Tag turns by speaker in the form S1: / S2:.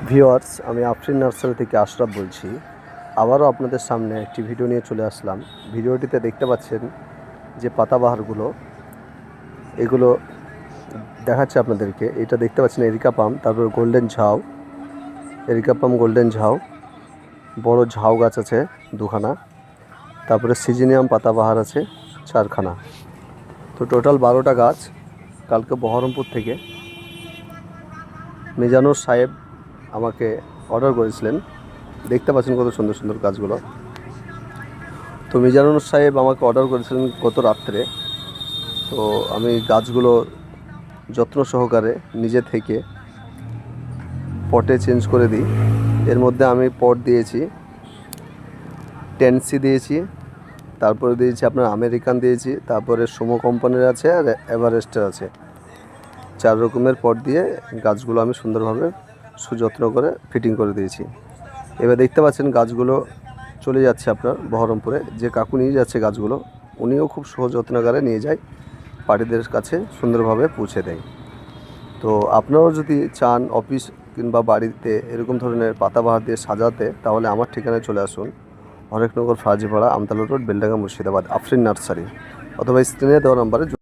S1: Viewers, আমি Afrin nursery থেকে আশরাফ বলছি। আবারও আপনাদের সামনে একটি ভিডিও নিয়ে চলে আসলাম। ভিডিওটিতে দেখতে পাচ্ছেন যে পাতাবাহারগুলো, এগুলো দেখাচ্ছে আপনাদেরকে। এটা দেখতে পাচ্ছেন এরিকা পাম, তারপর গোল্ডেন ঝাউ, এরিকা পাম, গোল্ডেন ঝাউ, বড় ঝাউ গাছ আছে দুখানা, তারপরে সিজিনিয়াম পাতাবাহার আছে 4খানা। তো টোটাল 12টা গাছ কালকে বহরমপুর থেকে মিজানুর সাহেব আমাকে অর্ডার করেছিলেন। দেখতে পাচ্ছেন কত সুন্দর সুন্দর গাছগুলো। তো মিজানুর সাহেব আমাকে অর্ডার করেছিলেন গত রাত্রে। তো আমি গাছগুলো যত্ন সহকারে নিজে থেকে পটে চেঞ্জ করে দিই। এর মধ্যে আমি পট দিয়েছি, টেনসি দিয়েছি, তারপরে দিয়েছি আপনার আমেরিকান দিয়েছি, তারপরে সুমো কোম্পানির আছে আর এভারেস্টের আছে। 4 রকমের পট দিয়ে গাছগুলো আমি সুন্দরভাবে সুযত্ন করে ফিটিং করে দিয়েছি। এবার দেখতে পাচ্ছেন গাছগুলো চলে যাচ্ছে আপনার বহরমপুরে। যে কাকু নিয়ে যাচ্ছে গাছগুলো, উনিও খুব সযত্নকারে নিয়ে যায়, পার্টিদের কাছে সুন্দরভাবে পৌঁছে দেয়। তো আপনারাও যদি চান অফিস কিংবা বাড়িতে এরকম ধরনের পাতাবাহার দিয়ে সাজাতে, তাহলে আমার ঠিকানায় চলে আসুন। হরেকনগর, ফাজিপাড়া, আমতলা রোড, বেলডাঙ্গা, মুর্শিদাবাদ, আফরিন নার্সারি, অথবা স্ক্রিনে দেওয়া নাম্বারে